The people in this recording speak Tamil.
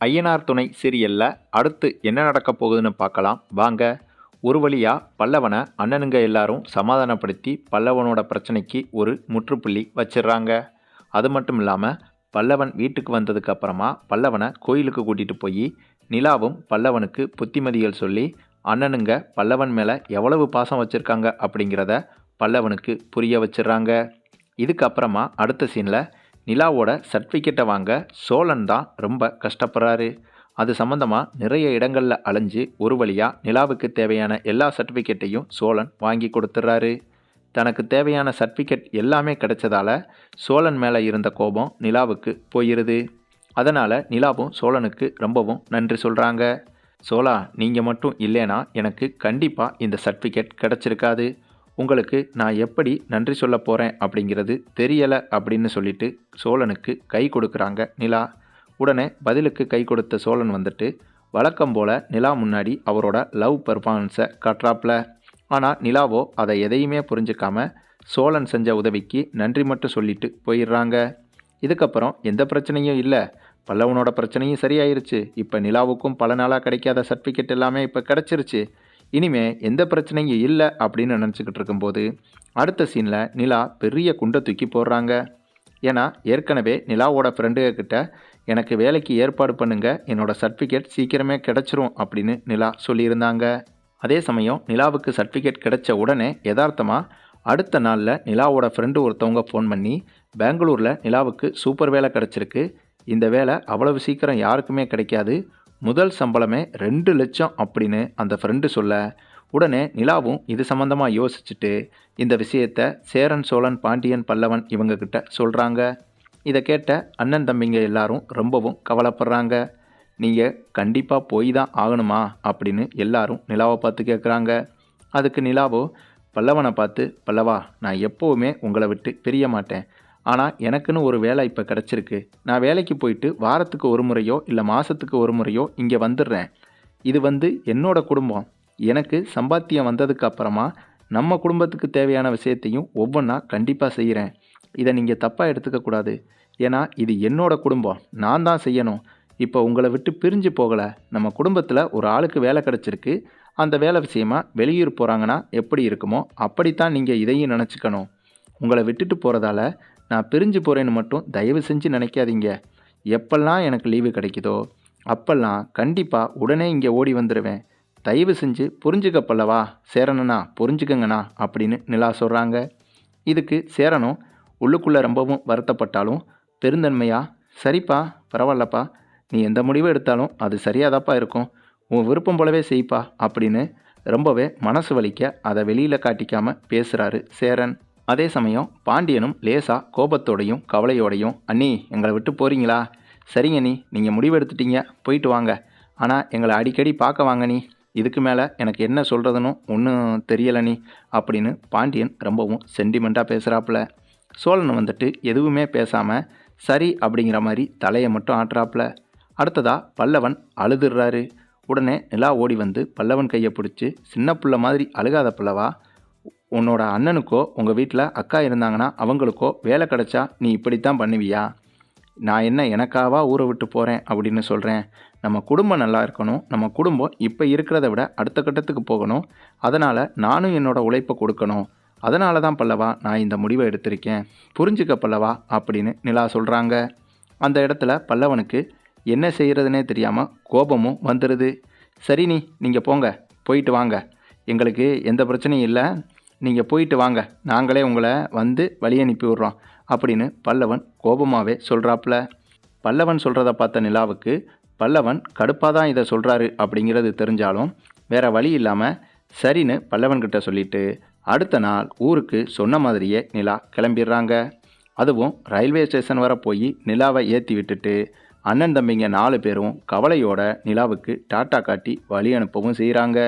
ஐயனார் துணை சீரியல்ல அடுத்து என்ன நடக்க போகுதுன்னு பார்க்கலாம் வாங்க. ஒரு வழியா பல்லவனை அண்ணனுங்க எல்லாரும் சமாதானப்படுத்தி பல்லவனோட பிரச்சனைக்கு ஒரு முற்றுப்புள்ளி வச்சிடுறாங்க. அது மட்டும் இல்லாமல் பல்லவன் வீட்டுக்கு வந்ததுக்கு அப்புறமா பல்லவனை கோயிலுக்கு கூட்டிகிட்டு போய் நிலாவும் பல்லவனுக்கு புத்திமதிகள் சொல்லி அண்ணனுங்க பல்லவன் மேலே எவ்வளவு பாசம் வச்சுருக்காங்க அப்படிங்கிறத பல்லவனுக்கு புரிய வச்சிடுறாங்க. இதுக்கப்புறமா அடுத்த சீனில் நிலாவோட சர்டிஃபிகேட்டை வாங்க சோழன் தான் ரொம்ப கஷ்டப்படுறாரு. அது சம்மந்தமாக நிறைய இடங்களில் அலைஞ்சு ஒரு வழியாக நிலாவுக்கு தேவையான எல்லா சர்டிஃபிகேட்டையும் சோழன் வாங்கி கொடுத்துட்றாரு. தனக்கு தேவையான சர்டிஃபிகேட் எல்லாமே கிடைச்சதால சோழன் மேலே இருந்த கோபம் நிலாவுக்கு போயிருது. அதனால் நிலாவும் சோழனுக்கு ரொம்பவும் நன்றி சொல்கிறாங்க. சோழா, நீங்கள் மட்டும் இல்லைனா எனக்கு கண்டிப்பாக இந்த சர்டிஃபிகேட் கிடச்சிருக்காது. உங்களுக்கு நான் எப்படி நன்றி சொல்ல போகிறேன் அப்படிங்கிறது தெரியலை அப்படின்னு சொல்லிட்டு சோழனுக்கு கை கொடுக்குறாங்க நிலா. உடனே பதிலுக்கு கை கொடுத்த சோழன் வந்துட்டு வழக்கம் போல் நிலா முன்னாடி அவரோட லவ் பெர்ஃபார்மன்ஸை காட்டுறாப்புல. ஆனால் நிலாவோ அதை எதையுமே புரிஞ்சுக்காம சோழன் செஞ்ச உதவிக்கு நன்றி மட்டும் சொல்லிட்டு போயிடுறாங்க. இதுக்கப்புறம் எந்த பிரச்சனையும் இல்லை, பல்லவனோட பிரச்சனையும் சரியாயிருச்சு. இப்போ நிலாவுக்கும் பல நாளாக கிடைக்காத சர்டிஃபிகேட் எல்லாமே இப்போ கிடச்சிருச்சு. இனிமே எந்த பிரச்சனையும் இல்லை அப்படின்னு நினச்சிக்கிட்டு இருக்கும்போது அடுத்த சீனில் நிலா பெரிய குண்டை தூக்கி போடுறாங்க. ஏன்னா ஏற்கனவே நிலாவோட ஃப்ரெண்டுகிட்ட எனக்கு வேலைக்கு ஏற்பாடு பண்ணுங்க, என்னோடய சர்டிஃபிகேட் சீக்கிரமே கிடச்சிரும் அப்படின்னு நிலா சொல்லியிருந்தாங்க. அதே சமயம் நிலாவுக்கு சர்டிஃபிகேட் கிடைச்ச உடனே யதார்த்தமாக அடுத்த நாளில் நிலாவோட ஃப்ரெண்டு ஒருத்தவங்க ஃபோன் பண்ணி பெங்களூரில் நிலாவுக்கு சூப்பர் வேலை கிடச்சிருக்கு, இந்த வேலை அவ்வளவு சீக்கிரம் யாருக்குமே கிடைக்காது, முதல் சம்பளமே 2 லட்சம் அப்படின்னு அந்த ஃப்ரெண்டு சொல்ல உடனே நிலாவும் இது சம்மந்தமாக யோசிச்சுட்டு இந்த விஷயத்தை சேரன் சோழன் பாண்டியன் பல்லவன் இவங்கக்கிட்ட சொல்கிறாங்க. இதை கேட்ட அண்ணன் தம்பிங்க எல்லாரும் ரொம்பவும் கவலைப்படுறாங்க. நீங்கள் கண்டிப்பாக போய் தான் ஆகணுமா அப்படின்னு எல்லாரும் நிலாவை பார்த்து கேட்குறாங்க. அதுக்கு நிலாவோ பல்லவனை பார்த்து, பல்லவா, நான் எப்போவுமே உங்களை விட்டு பிரிய மாட்டேன், ஆனால் எனக்குன்னு ஒரு வேலை இப்போ கிடச்சிருக்கு, நான் வேலைக்கு போயிட்டு வாரத்துக்கு ஒரு முறையோ இல்லை மாதத்துக்கு ஒரு முறையோ இங்கே வந்துடுறேன். இது என்னோட குடும்பம், எனக்கு சம்பாத்தியம் வந்ததுக்கு அப்புறமா நம்ம குடும்பத்துக்கு தேவையான விஷயத்தையும் ஒவ்வொன்றா கண்டிப்பாக செய்கிறேன். இதை நீங்கள் தப்பாக எடுத்துக்கக்கூடாது, ஏன்னா இது என்னோட குடும்பம், நான் தான் செய்யணும். இப்போ உங்களை விட்டு பிரிஞ்சு போகலை, நம்ம குடும்பத்தில் ஒரு ஆளுக்கு வேலை கிடச்சிருக்கு, அந்த வேலை விஷயமா வெளியூர் போகிறாங்கன்னா எப்படி இருக்குமோ அப்படித்தான் நீங்கள் இதையும் நினச்சிக்கணும். உங்களை விட்டுட்டு போகிறதால நான் பிரிஞ்சு போகிறேன்னு மட்டும் தயவு செஞ்சு நினைக்காதீங்க. எப்பெல்லாம் எனக்கு லீவு கிடைக்குதோ அப்பெல்லாம் கண்டிப்பாக உடனே இங்கே ஓடி வந்துடுவேன். தயவு செஞ்சு புரிஞ்சுக்க பல்லவா, சேரனண்ணா புரிஞ்சுக்கங்கண்ணா அப்படின்னு நிலா சொல்கிறாங்க. இதுக்கு சேரனும் உள்ளுக்குள்ளே ரொம்பவும் வருத்தப்பட்டாலும் பெருந்தன்மையா, சரிப்பா, பரவாயில்லப்பா, நீ எந்த முடிவு எடுத்தாலும் அது சரியாதாப்பா இருக்கும், உன் விருப்பம் போலவே செய்ப்பா அப்படின்னு ரொம்பவே மனசு வலிக்க அதை வெளியில் காட்டிக்காமல் பேசுகிறாரு சேரன். அதே சமயம் பாண்டியனும் லேசாக கோபத்தோடையும் கவலையோடையும், அண்ணி எங்களை விட்டு போகிறீங்களா? சரிங்க நீ, நீங்கள் முடிவு எடுத்துட்டீங்க, போயிட்டு வாங்க, ஆனால் எங்களை அடிக்கடி பார்க்க வாங்க நீ, இதுக்கு மேலே எனக்கு என்ன சொல்கிறதுன்னு ஒன்றும் தெரியலை நீ அப்படின்னு பாண்டியன் ரொம்பவும் சென்டிமெண்ட்டாக பேசுகிறாப்புல. சோழன் எதுவுமே பேசாமல் சரி அப்படிங்கிற மாதிரி தலையை மட்டும் ஆட்டுறாப்புல. அடுத்ததாக பல்லவன் அழுதுடுறாரு. உடனே நிலா ஓடி வந்து பல்லவன் கையை பிடிச்சி, சின்ன பிள்ளை மாதிரி அழுகாத பல்லவா, உன்னோட அண்ணனுக்கோ உங்கள் வீட்டில் அக்கா இருந்தாங்கன்னா அவங்களுக்கோ வேலை கிடச்சா நீ இப்படித்தான் பண்ணுவியா? நான் என்ன எனக்காவா ஊரை விட்டு போகிறேன் அப்படின்னு சொல்கிறேன். நம்ம குடும்பம் நல்லா இருக்கணும், நம்ம குடும்பம் இப்போ இருக்கிறத விட அடுத்த கட்டத்துக்கு போகணும், அதனால் நானும் என்னோட உழைப்பை கொடுக்கணும், அதனால தான் பல்லவா நான் இந்த முடிவை எடுத்திருக்கேன், புரிஞ்சுக்க பல்லவா அப்படின்னு நிலா சொல்கிறாங்க. அந்த இடத்துல பல்லவனுக்கு என்ன செய்கிறதுனே தெரியாமல் கோபமும் வந்துடுது. சரி நீ, நீங்கள் போங்க, போயிட்டு வாங்க, எங்களுக்கு எந்த பிரச்சனையும் இல்லை, நீங்கள் போயிட்டு வாங்க, நாங்களே உங்களை வழி அனுப்பி விட்றோம் அப்படின்னு பல்லவன் கோபமாகவே சொல்கிறாப்புல. பல்லவன் சொல்கிறத பார்த்த நிலாவுக்கு பல்லவன் கடுப்பாக தான் இதை சொல்கிறாரு அப்படிங்கிறது தெரிஞ்சாலும் வேறு வழி இல்லாமல் சரின்னு பல்லவன்கிட்ட சொல்லிவிட்டு அடுத்த நாள் ஊருக்கு சொன்ன மாதிரியே நிலா கிளம்பிடுறாங்க. அதுவும் ரயில்வே ஸ்டேஷன் வர போய் நிலாவை ஏற்றி விட்டுட்டு அண்ணன் தம்பிங்க 4 பேரும் கவலையோட நிலாவுக்கு டாட்டா காட்டி வழி அனுப்பவும் செய்கிறாங்க.